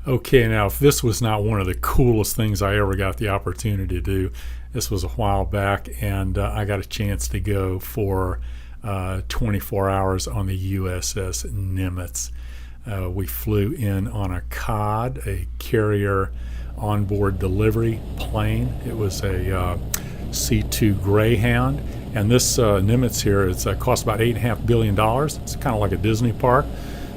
Okay, now if this was not one of the coolest things I ever got the opportunity to do, this was a while back, and I got a chance to go for 24 hours on the USS Nimitz. We flew in on a COD, a carrier onboard delivery plane. It was a C-2 Greyhound, and this Nimitz here, it's cost about $8.5 billion. It's kind of like a Disney park.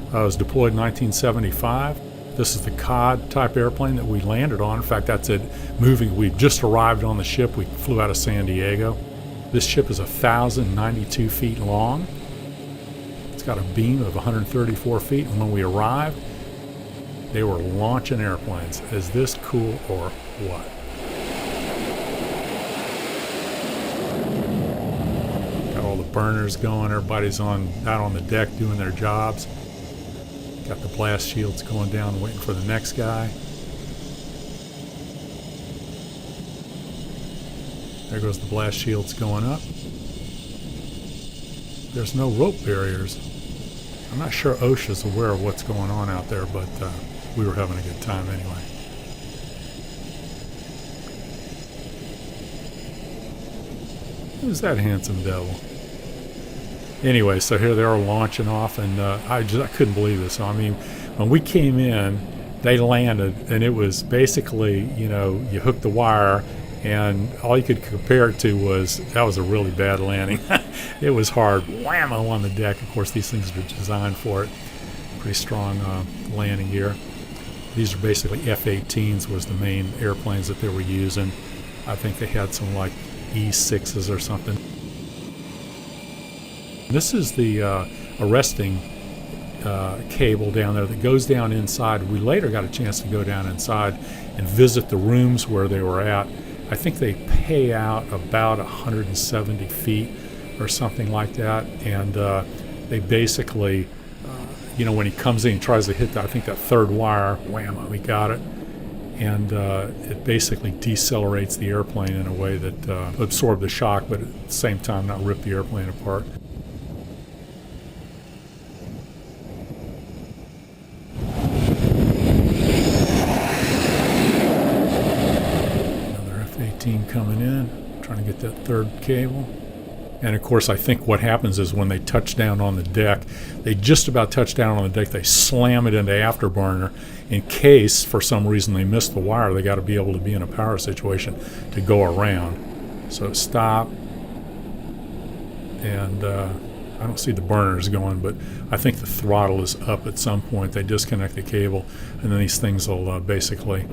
It was deployed in 1975. This is the COD type airplane that we landed on. In fact, that's it moving. We just arrived on the ship. We flew out of San Diego. This ship is 1,092 feet long. It's got a beam of 134 feet. And when we arrived, they were launching airplanes. Is this cool or what? Got all the burners going. Everybody's out on the deck doing their jobs. Got the blast shields going down, waiting for the next guy. There goes the blast shields going up. There's no rope barriers. I'm not sure OSHA's aware of what's going on out there, but we were having a good time anyway. Who's that handsome devil? Anyway, so here they are launching off, and I couldn't believe this. I mean, when we came in, they landed, and it was basically, you hooked the wire, and all you could compare it to was, that was a really bad landing. It was hard, whammo on the deck. Of course, these things were designed for it. Pretty strong landing gear. These are basically F-18s was the main airplanes that they were using. I think they had some like E-6s or something. This is the arresting cable down there that goes down inside. We later got a chance to go down inside and visit the rooms where they were at. I think they pay out about 170 feet or something like that, and they basically, when he comes in, he tries to hit that, I think that third wire, wham, we got it, and it basically decelerates the airplane in a way that absorbs the shock, but at the same time not rip the airplane apart. Coming in, trying to get that third cable. And of course, I think what happens is when they touch down on the deck, they just about touch down on the deck, they slam it into afterburner in case for some reason they miss the wire. They got to be able to be in a power situation to go around. So stop, and I don't see the burners going, but I think the throttle is up at some point. They disconnect the cable, and then these things will basically.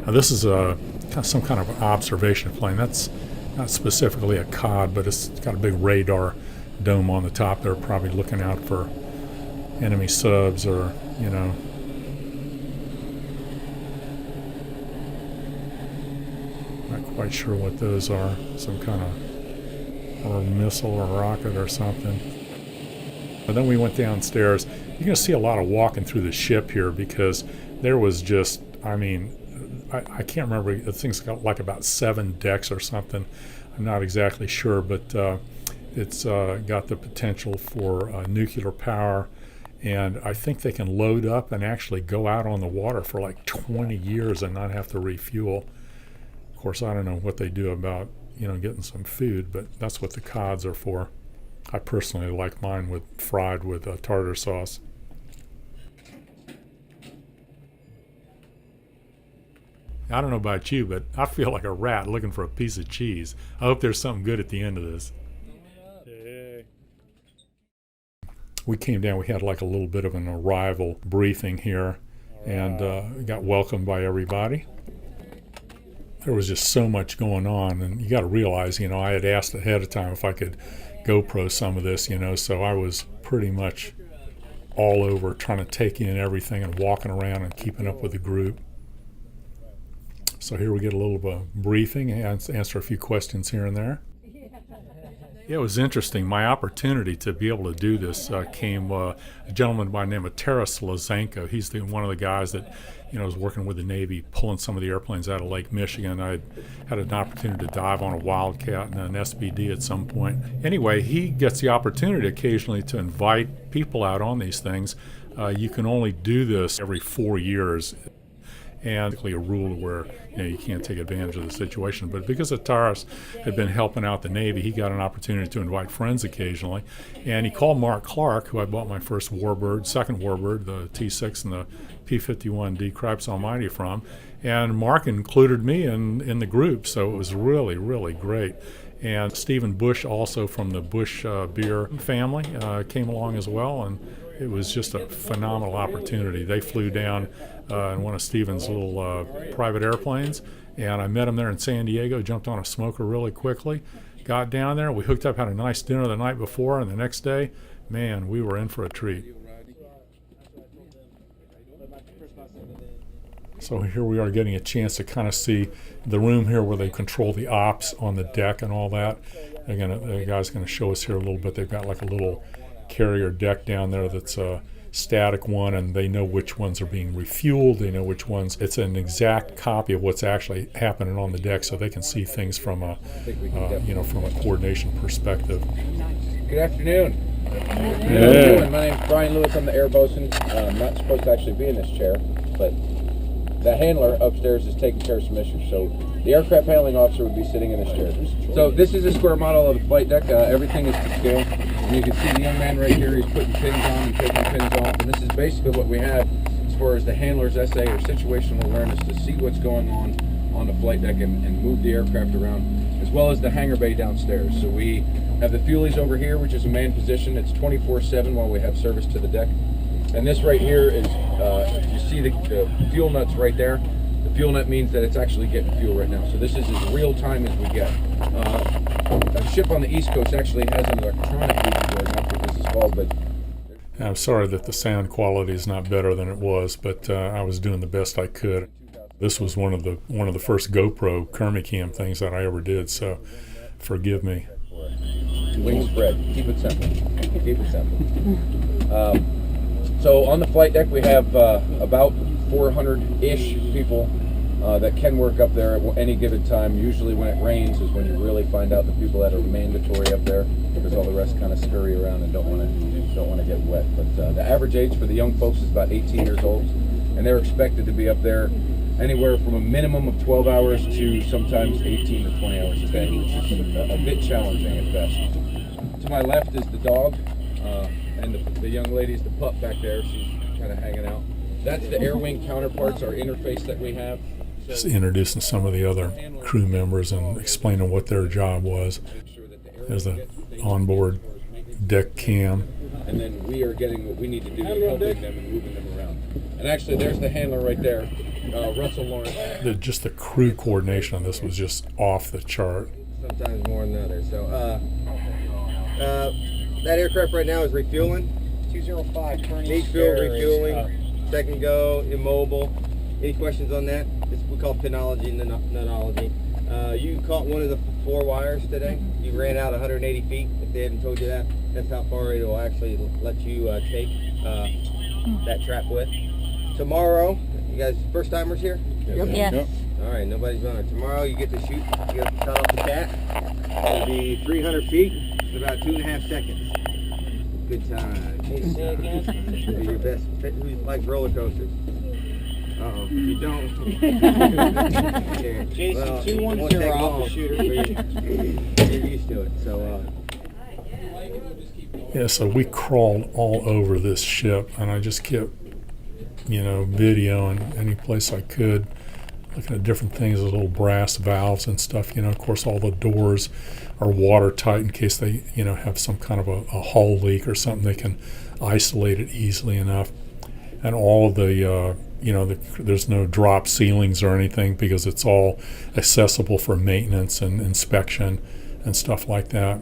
Now this is some kind of observation plane. That's not specifically a COD, but it's got a big radar dome on the top. They're probably looking out for enemy subs or, not quite sure what those are. Some kind of or missile or rocket or something. But then we went downstairs. You're going to see a lot of walking through the ship here because there was just, I can't remember. The thing's got like about 7 decks or something. I'm not exactly sure, but it's got the potential for nuclear power, and I think they can load up and actually go out on the water for like 20 years and not have to refuel. Of course, I don't know what they do about getting some food, but that's what the CODs are for. I personally like mine fried with tartar sauce. I don't know about you, but I feel like a rat looking for a piece of cheese. I hope there's something good at the end of this. We came down, we had like a little bit of an arrival briefing here, and got welcomed by everybody. There was just so much going on, and you got to realize, I had asked ahead of time if I could GoPro some of this, so I was pretty much all over trying to take in everything and walking around and keeping up with the group. So here we get a little of a briefing and answer a few questions here and there. Yeah, it was interesting. My opportunity to be able to do this came a gentleman by the name of Taras Lazenko. He's one of the guys that was working with the Navy, pulling some of the airplanes out of Lake Michigan. I had an opportunity to dive on a Wildcat and an SBD at some point. Anyway, he gets the opportunity occasionally to invite people out on these things. You can only do this every 4 years. and a rule where you can't take advantage of the situation. But because Ataris had been helping out the Navy, he got an opportunity to invite friends occasionally, and he called Mark Clark, who I bought my first second Warbird, the T6 and the P-51D Cripes Almighty from, and Mark included me in the group, so it was really, really great. And Stephen Bush, also from the Bush beer family, came along as well, and it was just a phenomenal opportunity. They flew down in one of Stephen's little private airplanes, and I met him there in San Diego, jumped on a smoker really quickly, got down there, we hooked up, had a nice dinner the night before, and the next day, man, we were in for a treat. So here we are getting a chance to kind of see the room here where they control the ops on the deck and all that. The guy's going to show us here a little bit. They've got like a little carrier deck down there that's a static one, and they know which ones are being refueled. They know which ones. It's an exact copy of what's actually happening on the deck, so they can see things from a from a coordination perspective. Good afternoon. Yeah. My name's Brian Lewis. I'm the air bosun. I'm not supposed to actually be in this chair, but the handler upstairs is taking care of some issues, so the aircraft handling officer would be sitting in this chair. So this is a square model of the flight deck. Everything is to scale. And you can see the young man right here. He's putting pins on and taking pins off, and this is basically what we have as far as the handler's SA, or situational awareness, to see what's going on the flight deck and move the aircraft around, as well as the hangar bay downstairs. So we have the fuelies over here, which is a manned position. It's 24/7 while we have service to the deck. And this right here is, you see the fuel nuts right there. The fuel nut means that it's actually getting fuel right now. So this is as real time as we get. A ship on the East Coast actually has an electronic board. That's what this is called. But I'm sorry that the sound quality is not better than it was, but I was doing the best I could. This was one of the first GoPro Kermicam things that I ever did, so forgive me. Wing spread. Keep it simple. Keep it simple. So on the flight deck we have about 400-ish people that can work up there at any given time. Usually when it rains is when you really find out the people that are mandatory up there, because all the rest kind of scurry around and don't want to get wet. But the average age for the young folks is about 18 years old, and they're expected to be up there anywhere from a minimum of 12 hours to sometimes 18 to 20 hours a day, which is a bit challenging at best. To my left is the dog. And the young lady is the pup back there. She's kind of hanging out. That's the air wing counterparts, our interface that we have. Just introducing some of the other crew members and explaining what their job was. There's the onboard deck cam. And then we are getting what we need to do, helping them and moving them around. And actually, there's the handler right there, Russell Lawrence. Just the crew coordination on this was just off the chart. Sometimes more than others. So, that aircraft right now is refueling. 205. Needs fuel, refueling. Second go, immobile. Any questions on that? This we call pinology, nunology. You caught one of the 4 wires today. You ran out 180 feet. If they hadn't told you that, that's how far it will actually let you take that trap width. Tomorrow, you guys first timers here? Yep. Yes. All right, nobody's running. Tomorrow you get to shoot. You have to cut off the cat. It'll be 300 feet in about 2.5 seconds. Good time. Say again? It'll be your best. Who likes roller coasters? Uh-oh. If you don't. Jason, well, 210 off the shooter. You're used to it. So, Yeah, so we crawled all over this ship, and I just kept, videoing any place I could, looking at different things, the little brass valves and stuff. Of course, all the doors are watertight in case they, have some kind of a hull leak or something. They can isolate it easily enough. And all of the, there's no drop ceilings or anything because it's all accessible for maintenance and inspection and stuff like that.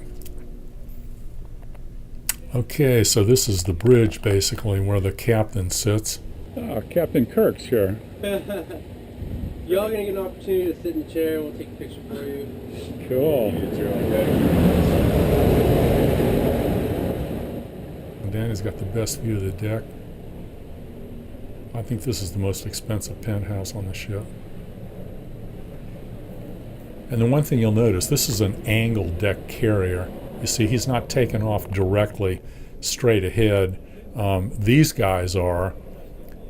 Okay, so this is the bridge basically where the captain sits. Captain Kirk's here. Y'all gonna get an opportunity to sit in the chair and we'll take a picture for you. Cool. Danny's got the best view of the deck. I think this is the most expensive penthouse on the ship. And the one thing you'll notice, this is an angled deck carrier. You see, he's not taking off directly straight ahead. These guys are,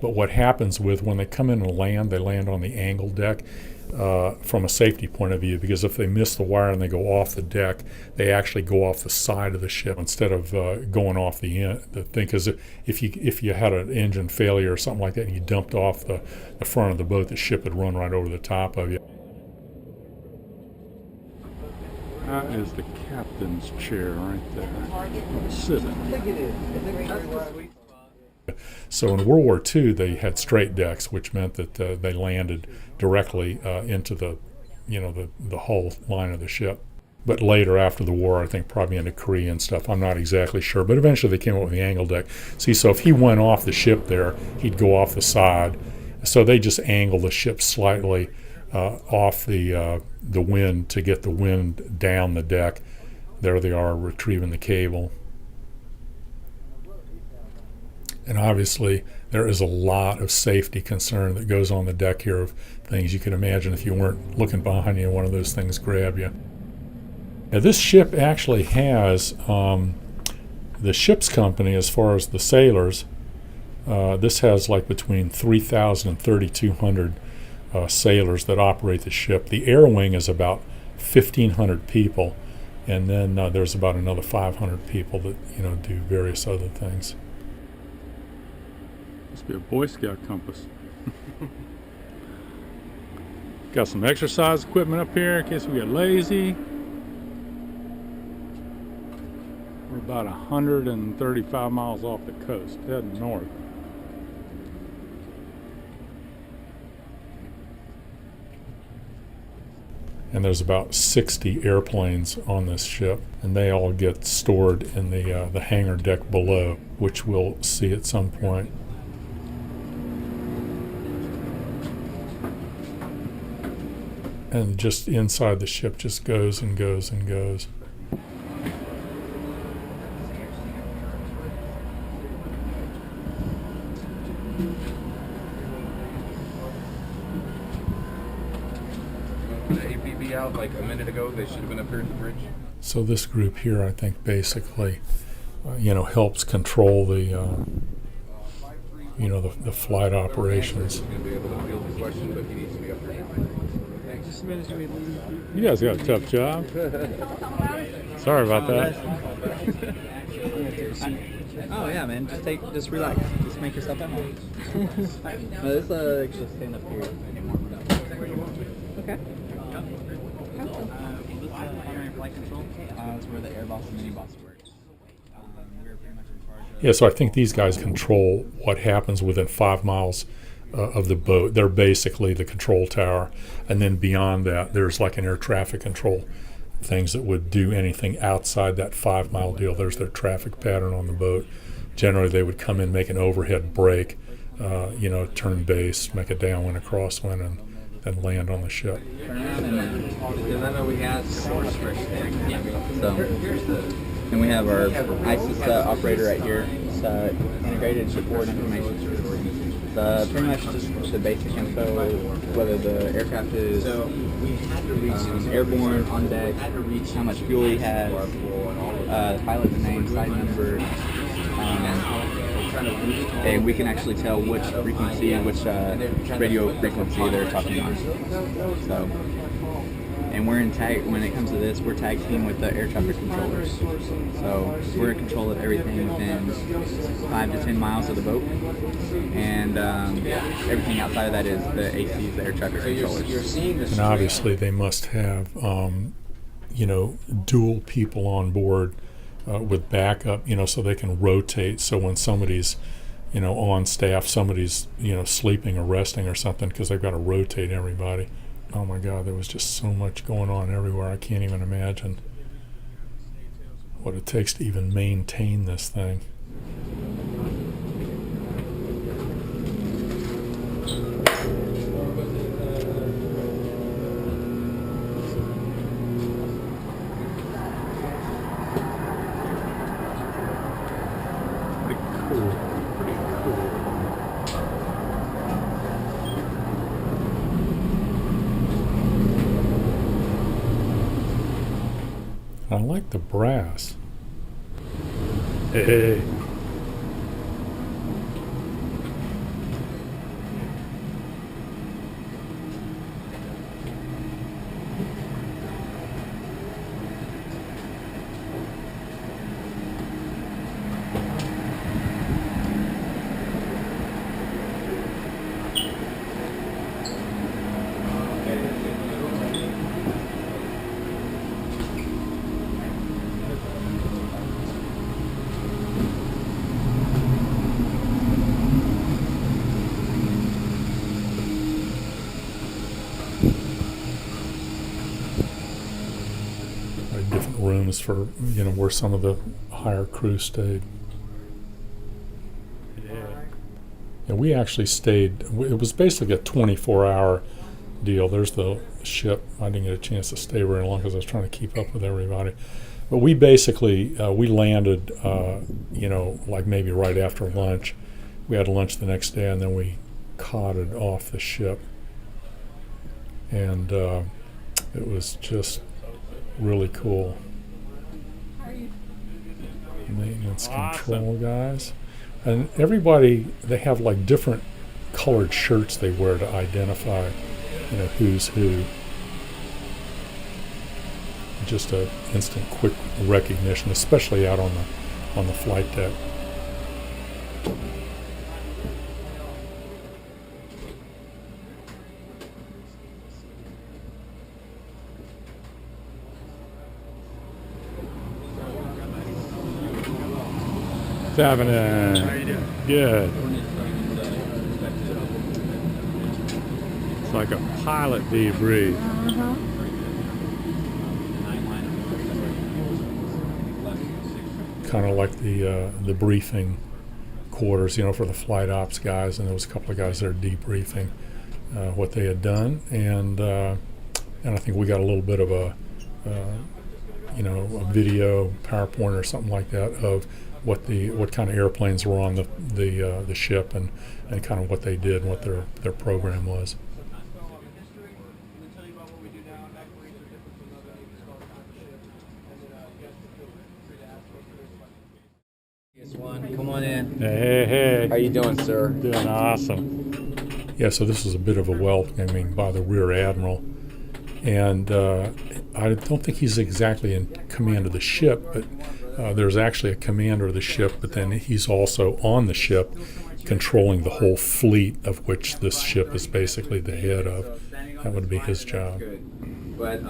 But what happens with when they come in and land, they land on the angle deck from a safety point of view, because if they miss the wire and they go off the deck, they actually go off the side of the ship instead of going off the thing. Because if you had an engine failure or something like that and you dumped off the front of the boat, the ship would run right over the top of you. That is the captain's chair right there. Sitting. So in World War II, they had straight decks, which meant that they landed directly into the hull line of the ship. But later, after the war, I think probably into Korea and stuff, I'm not exactly sure. But eventually they came up with the angle deck. See, so if he went off the ship there, he'd go off the side. So they just angle the ship slightly off the wind to get the wind down the deck. There they are retrieving the cable. And obviously, there is a lot of safety concern that goes on the deck here of things you can imagine if you weren't looking behind you and one of those things grab you. Now, this ship actually has the ship's company, as far as the sailors, this has like between 3,000 and 3,200 sailors that operate the ship. The air wing is about 1,500 people, and then there's about another 500 people that do various other things. Must be a Boy Scout compass. Got some exercise equipment up here in case we get lazy. We're about 135 miles off the coast, heading north. And there's about 60 airplanes on this ship, and they all get stored in the hangar deck below, which we'll see at some point. And just inside the ship just goes and goes and goes. The APB out like a minute ago. They should have been up here at the bridge. So this group here, I think, basically, helps control the, the flight operations. He's going to be able to field the question, but he needs to be up here now. You guys got a tough job. Sorry about that. Oh yeah, man. Just relax. Just make yourself at home. No, this just stand up here and warm it up. Okay. Air and flight control. That's where the air boss and mini boss work. We're pretty much in charge of. Yeah, so I think these guys control what happens within 5 miles of the boat. They're basically the control tower, and then beyond that there's like an air traffic control, things that would do anything outside that 5 mile deal. There's their traffic pattern on the boat. Generally they would come in, make an overhead brake, turn base, make a downwind, a crosswind, and then land on the ship. Because I know we have source fresh there. Yeah. So, and we have our ISIS operator right here. It's integrated shipboard information. Pretty much just the basic info, whether the aircraft is airborne, on deck, how much fuel he has, the pilot's name, side number, and we can actually tell which frequency, which radio frequency they're talking on. So, and we're in tag, when it comes to this, we're tag team with the air traffic controllers. So we're in control of everything within 5 to 10 miles of the boat. And everything outside of that is the ACs, the air traffic controllers. And obviously they must have, dual people on board with backup, so they can rotate. So when somebody's, on staff, somebody's, sleeping or resting or something, because they've got to rotate everybody. Oh my God, there was just so much going on everywhere. I can't even imagine what it takes to even maintain this thing. I like the brass. Hey. is for, you know, where some of the higher crew stayed. Yeah, we actually stayed, it was basically a 24-hour deal. There's the ship. I didn't get a chance to stay very long because I was trying to keep up with everybody. But we basically, we landed, you know, like maybe right after lunch. We had lunch the next day, and then we cotted off the ship. And it was just really cool. Maintenance control guys. And everybody, they have like different colored shirts they wear to identify, you know, who's who. Just a instant quick recognition, especially out on the flight deck. What's happening? How you doing? Good. It's like a pilot debrief. Kind of like the briefing quarters, you know, for the flight ops guys, and there was a couple of guys there debriefing what they had done, and I think we got a little bit of a you know, a video, PowerPoint or something like that of what kind of airplanes were on the ship and kind of what they did and what their program was. Come on in. Hey. How you doing, sir? Doing awesome. Yeah, so this was a bit of a welcoming by the Rear Admiral. And I don't think he's exactly in command of the ship, but there's actually a commander of the ship, but then he's also on the ship controlling the whole fleet, of which this ship is basically the head of. That would be his job. But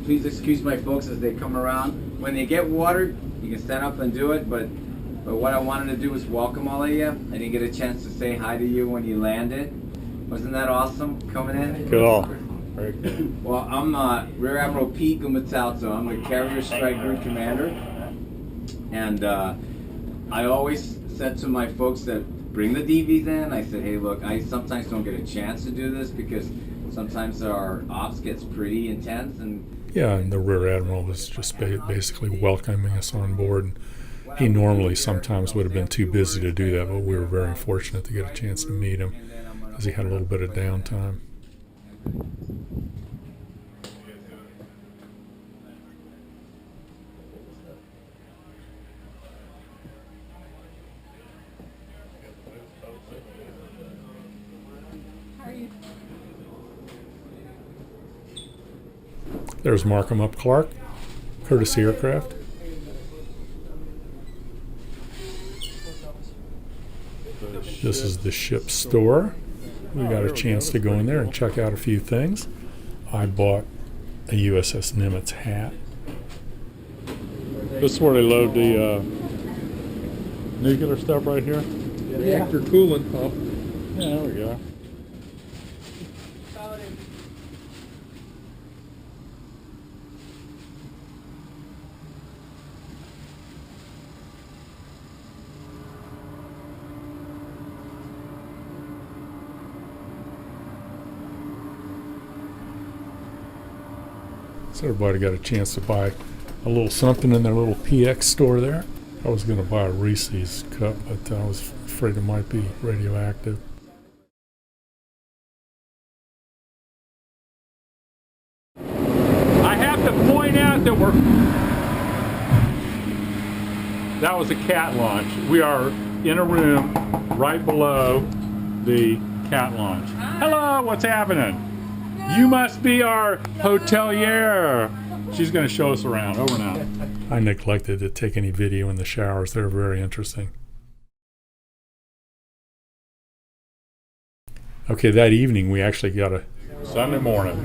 please excuse my folks as they come around. When they get watered, you can stand up and do it, but what I wanted to do was welcome all of you. I didn't get a chance to say hi to you when you landed. Wasn't that awesome coming in? Cool. Very good. Well, I'm Rear Admiral Pete Gumatalto. I'm the Carrier Strike Group Commander. And I always said to my folks that bring the DVs in, I said, hey, look, I sometimes don't get a chance to do this because sometimes our ops gets pretty intense. And Yeah, and the Rear Admiral was just basically welcoming us on board. And he normally sometimes would have been too busy to do that, but we were very fortunate to get a chance to meet him because he had a little bit of downtime. There's Markham Up Clark, courtesy aircraft. This is the ship's store. We got a chance to go in there and check out a few things. I bought a USS Nimitz hat. This is where they load the nuclear stuff right here? Reactor coolant pump. Yeah, there we go. So everybody got a chance to buy a little something in their little PX store there. I was going to buy a Reese's cup, but I was afraid it might be radioactive. I have to point out that that was a cat launch. We are in a room right below the cat launch. Hello, what's happening? You must be our hotelier. She's going to show us around. Over now. I neglected to take any video in the showers. They're very interesting. Okay, that evening we actually got a Sunday morning.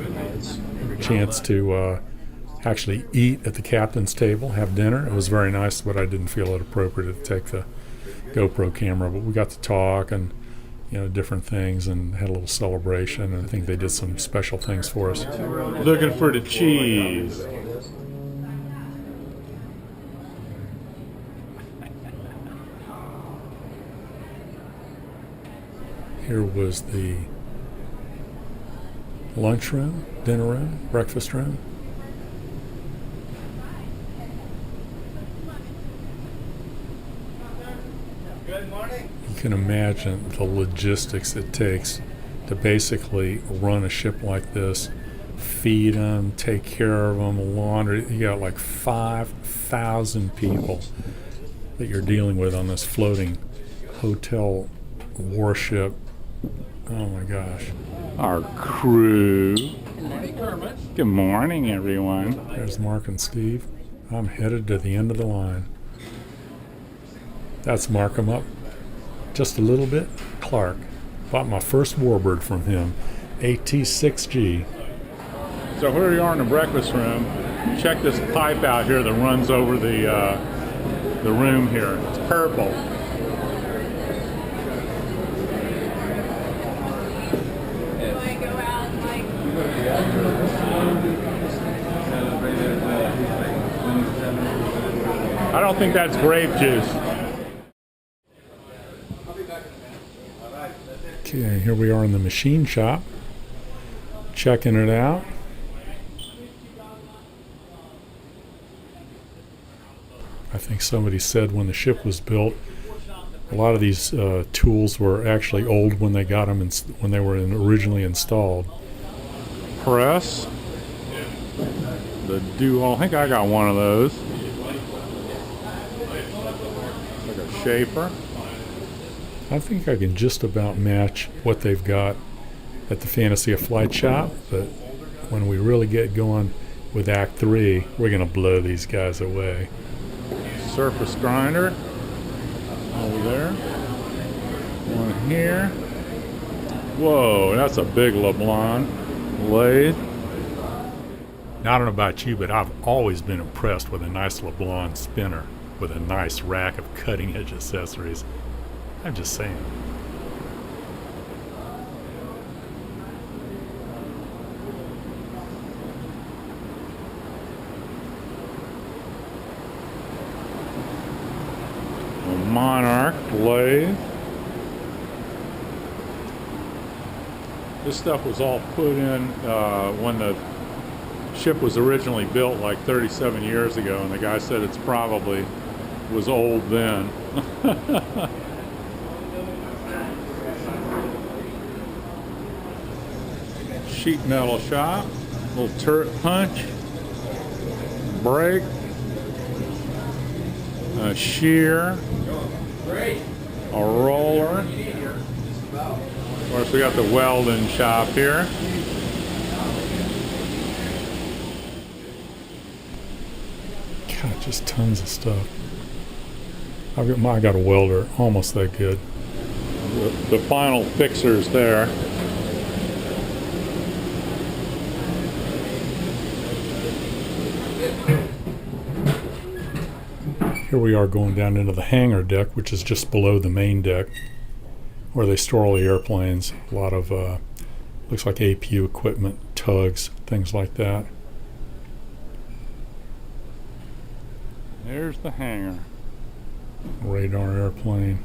chance to actually eat at the captain's table, have dinner. It was very nice, but I didn't feel it appropriate to take the GoPro camera. But we got to talk and, you know, different things and had a little celebration. And I think they did some special things for us. Looking for the cheese. Here was the lunchroom, dinner room, breakfast room. Good morning. You can imagine the logistics it takes to basically run a ship like this, feed them, take care of them, laundry. You got like 5,000 people that you're dealing with on this floating hotel warship. Oh my gosh. Our crew. Good morning, everyone. There's Mark and Steve. I'm headed to the end of the line. That's Mark. I'm up just a little bit. Clark. Bought my first warbird from him, AT6G. So here we are in the breakfast room. Check this pipe out here that runs over the room here. It's purple. I don't think that's grape juice. Okay, here we are in the machine shop, checking it out. I think somebody said when the ship was built, a lot of these tools were actually old when they got them when they were originally installed. Press. The dual. I think I got one of those. Like a shaper. I think I can just about match what they've got at the Fantasy of Flight shop, but when we really get going with Act 3, we're going to blow these guys away. Surface grinder. Over there. One here. Whoa, that's a big LeBlanc lathe. Now, I don't know about you, but I've always been impressed with a nice LeBlanc spinner with a nice rack of cutting-edge accessories. I'm just saying. A Monarch lathe. This stuff was all put in when the ship was originally built like 37 years ago, and the guy said it's probably was old then. Sheet metal shop, little turret punch, brake, a shear, a roller. Of course, we got the welding shop here. God, just tons of stuff. I got a welder, almost that good. The final fixers there. Here we are going down into the hangar deck, which is just below the main deck, where they store all the airplanes. A lot of, looks like APU equipment, tugs, things like that. There's the hangar. Radar airplane,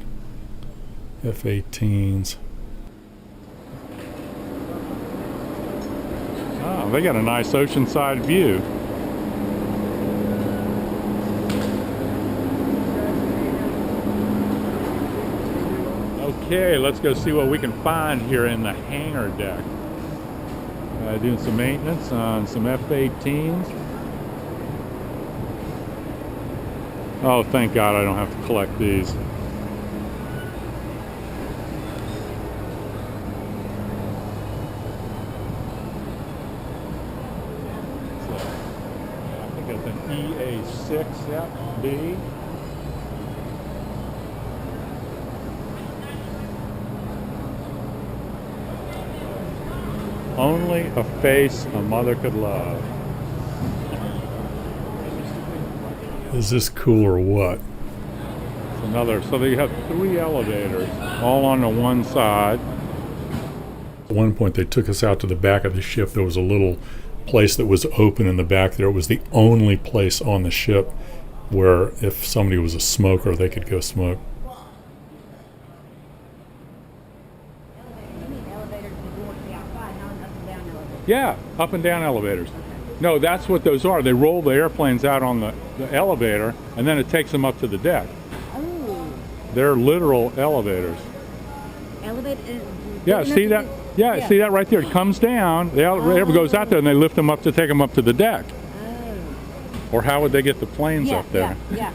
F-18s. Oh, they got a nice oceanside view. Okay, let's go see what we can find here in the hangar deck. Doing some maintenance on some F-18s. Oh, thank God I don't have to collect these. I think it's an EA6, yep, B. Only a face a mother could love. Is this cool or what? It's another, so they have 3 elevators, all on the one side. At one point they took us out to the back of the ship. There was a little place that was open in the back there. It was the only place on the ship where if somebody was a smoker, they could go smoke. Yeah, up and down elevators. No, that's what those are. They roll the airplanes out on the elevator, and then it takes them up to the deck. Oh. They're literal elevators. Elevator. Yeah, see that? Yeah, see that right there? It comes down, the elevator goes out there, and they lift them up to take them up to the deck. Oh. Or how would they get the planes up there? Yeah.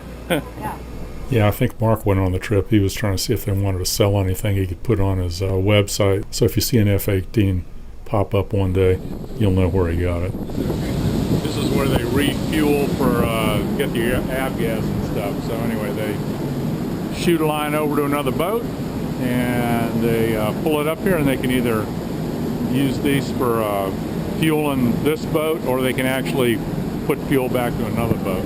Yeah, I think Mark went on the trip. He was trying to see if they wanted to sell anything he could put on his website. So if you see an F-18 pop up one day, you'll know where he got it. This is where they refuel for get the avgas and stuff. So anyway, they shoot a line over to another boat, and they pull it up here, and they can either use these for fueling this boat, or they can actually put fuel back to another boat.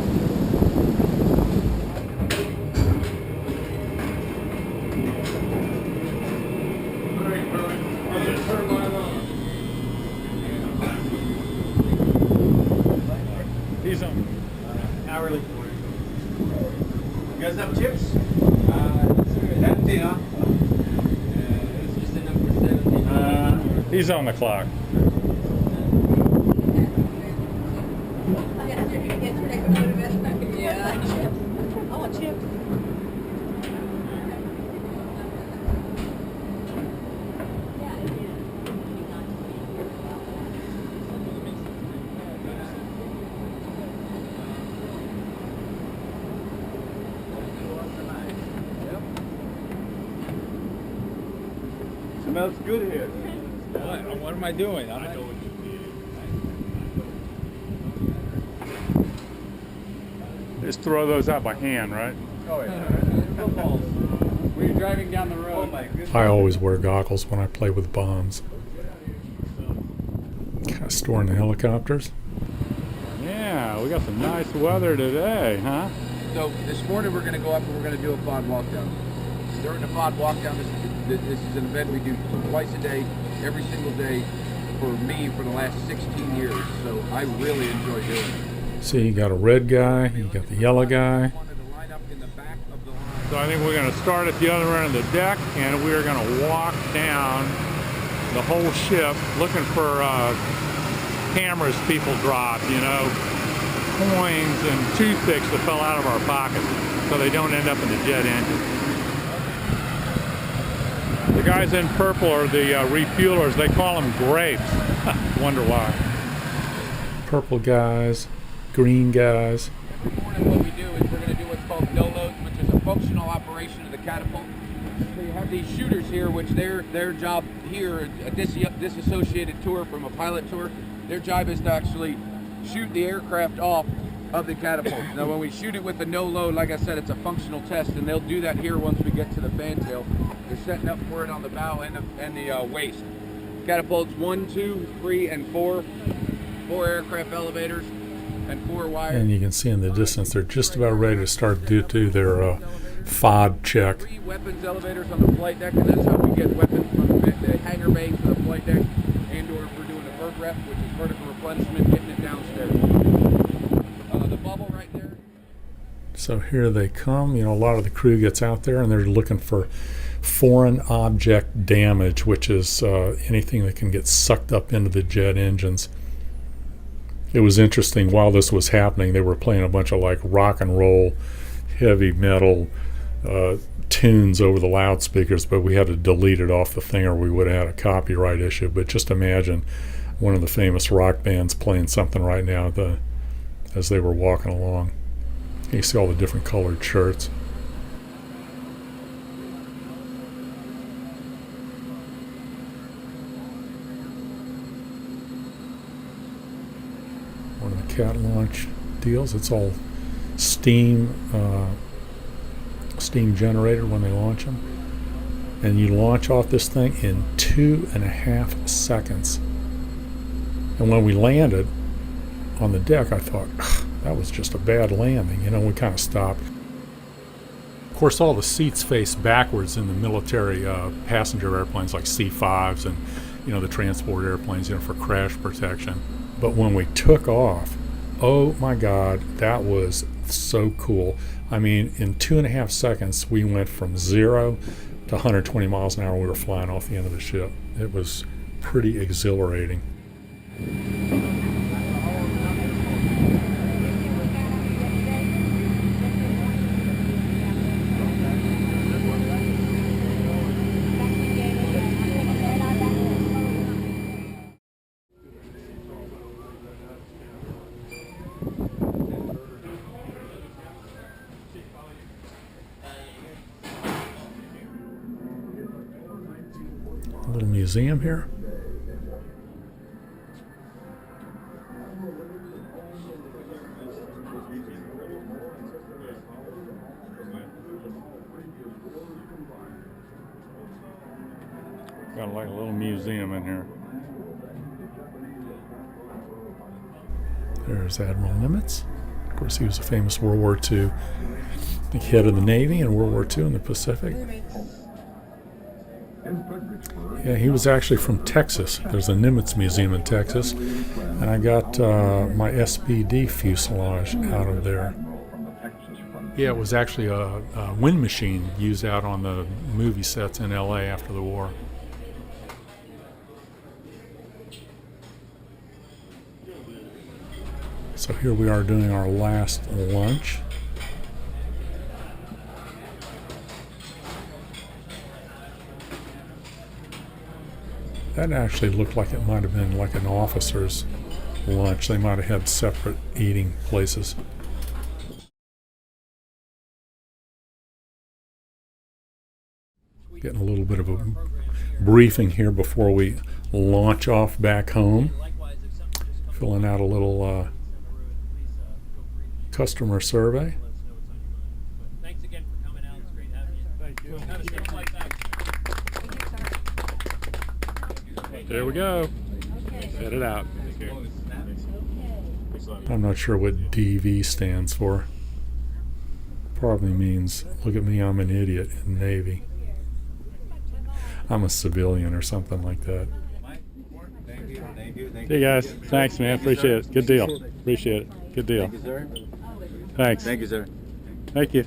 He's on Hourly. You guys have chips? Empty, huh? It's just a number 17. he's on the clock. Oh, a chip. Smells good here. What am I doing? Just throw those out by hand, right? Oh, yeah. Footballs. When you're driving down the road. Oh, my goodness. I always wear goggles when I play with bombs. Kind of storing the helicopters. Yeah, we got some nice weather today, huh? So this morning we're going to go up and we're going to do a pod walk down. During the pod walk down, this is an event we do twice a day, every single day, for me for the last 16 years. So I really enjoy doing it. See, you got a red guy, you got the yellow guy. So I think we're going to start at the other end of the deck, and we are going to walk down the whole ship looking for cameras people drop, you know, coins and toothpicks that fell out of our pockets so they don't end up in the jet engine. The guys in purple are the refuelers. They call them grapes. Wonder why. Purple guys, green guys. Every morning what we do is we're going to do what's called no load, which is a functional operation of the catapult. So you have these shooters here, which their job here, a disassociated tour from a pilot tour, their job is to actually shoot the aircraft off of the catapult. Now when we shoot it with the no load, like I said, it's a functional test, and they'll do that here once we get to the fantail. They're setting up for it on the bow and the waist. Catapults 1, 2, 3, and 4. 4 aircraft elevators and 4 wires. And you can see in the distance they're just about ready to start to do their FOD check. 3 weapons elevators on the flight deck, and that's how we get weapons from the hangar bay to the flight deck, and or if we're doing a vert rep, which is vertical replenishment, getting it downstairs. The bubble right there. So here they come. You know, a lot of the crew gets out there and they're looking for foreign object damage, which is anything that can get sucked up into the jet engines. It was interesting, while this was happening, they were playing a bunch of like rock and roll, heavy metal tunes over the loudspeakers, but we had to delete it off the thing or we would have had a copyright issue. But just imagine one of the famous rock bands playing something right now as they were walking along. You see all the different colored shirts. One of the cat launch deals. It's all steam generated when they launch them, and you launch off this thing in 2.5 seconds. And when we landed on the deck, I thought, that was just a bad landing. You know, we kind of stopped. Of course, all the seats face backwards in the military passenger airplanes like C-5s and, you know, the transport airplanes, you know, for crash protection. But when we took off, oh my God, that was so cool. I mean, in 2.5 seconds, we went from 0 to 120 miles an hour. We were flying off the end of the ship. It was pretty exhilarating. A little museum here. Got like a little museum in here. There's Admiral Nimitz. Of course, he was a famous World War II head of the Navy in World War II in the Pacific. Yeah, he was actually from Texas. There's a Nimitz Museum in Texas, and I got my SBD fuselage out of there. Yeah, it was actually a wind machine used out on the movie sets in LA after the war. So here we are doing our last lunch. That actually looked like it might have been like an officer's lunch. They might have had separate eating places. Getting a little bit of a briefing here before we launch off back home. Filling out a little customer survey. Thanks again for coming out. It's great having you. Thank you. Have a safe flight back. There we go. Set it out. I'm not sure what DV stands for. Probably means, look at me, I'm an idiot in Navy. I'm a civilian or something like that. Hey guys, thanks man, appreciate it. Good deal. Appreciate it. Good deal. Thank you, sir. Thanks. Thank you, sir. Thank you.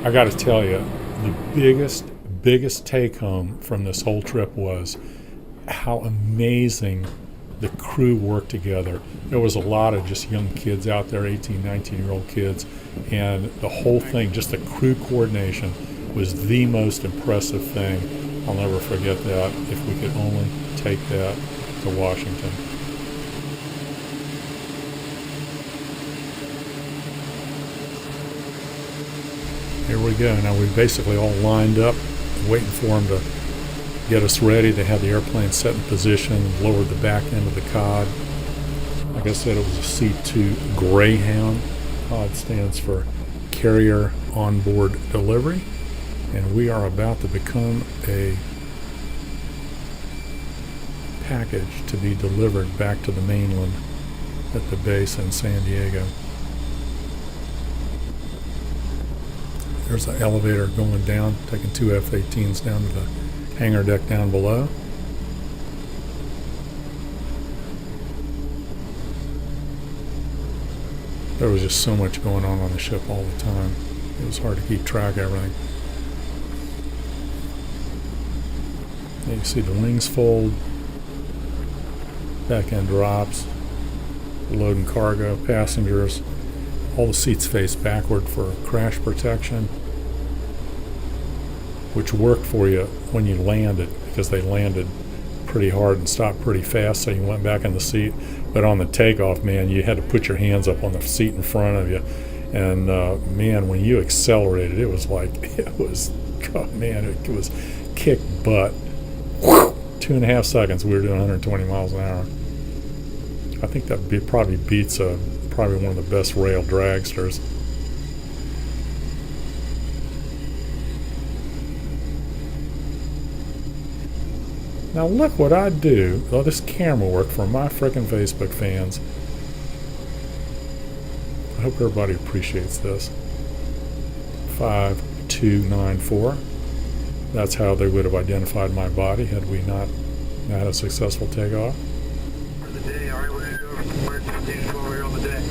I got to tell you, the biggest take home from this whole trip was how amazing the crew worked together. There was a lot of just young kids out there, 18, 19-year-old kids, and the whole thing, just the crew coordination was the most impressive thing. I'll never forget that. If we could only take that to Washington. Here we go. Now we've basically all lined up, waiting for them to get us ready. They had the airplane set in position, lowered the back end of the cod. Like I said, it was a C2 Greyhound. COD stands for Carrier Onboard Delivery. And we are about to become a package to be delivered back to the mainland at the base in San Diego. There's an elevator going down, taking two F-18s down to the hangar deck down below. There was just so much going on the ship all the time. It was hard to keep track of everything. You can see the wings fold, back end drops, loading cargo, passengers. All the seats face backward for crash protection, which worked for you when you landed, because they landed pretty hard and stopped pretty fast, so you went back in the seat. But on the takeoff, man, you had to put your hands up on the seat in front of you. And man, when you accelerated, it was like, God, man, it was kick butt. 2.5 seconds, we were doing 120 miles an hour. I think that probably beats probably one of the best rail dragsters. Now look what I do. Oh, this camera work for my frickin' Facebook fans. I hope everybody appreciates this. 5294. That's how they would have identified my body had we not had a successful takeoff. For the day, all right, we're going to go over some emergency stations while we're on the day.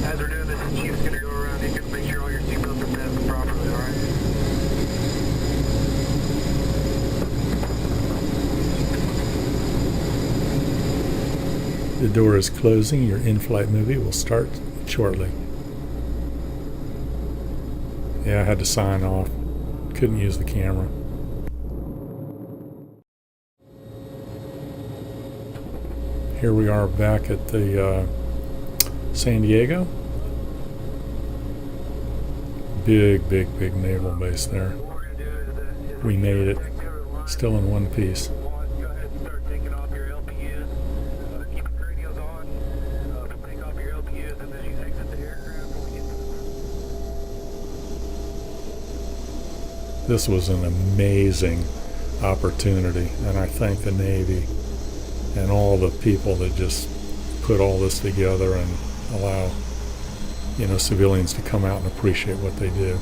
As we're doing this, the Chief's going to go around. He's going to make sure all your seatbelts are fastened properly. The door is closing. Your in-flight movie will start shortly. Yeah, I had to sign off. Couldn't use the camera. Here we are back at the San Diego. Big naval base there. We made it. Still in one piece. Go ahead and start taking off your LPUs. Keep your radios on. Take off your LPUs and then you exit the aircraft when we get to This was an amazing opportunity, and I thank the Navy and all the people that just put all this together and allow, you know, civilians to come out and appreciate what they do.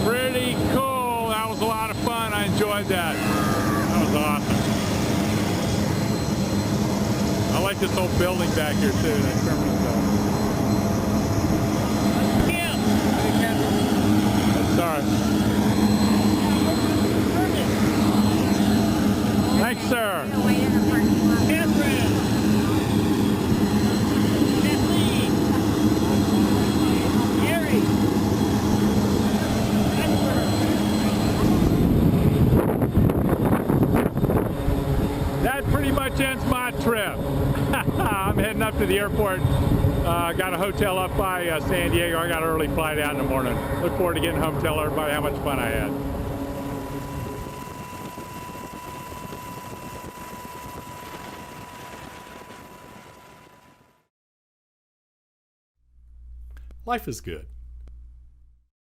Pretty cool. That was a lot of fun. I enjoyed that. That was awesome. I like this whole building back here too. That terminal building. That's all right. Thanks, sir. That pretty much ends my trip. I'm heading up to the airport. Got a hotel up by San Diego. I got an early flight out in the morning. Look forward to getting home and tell everybody how much fun I had. Life is good.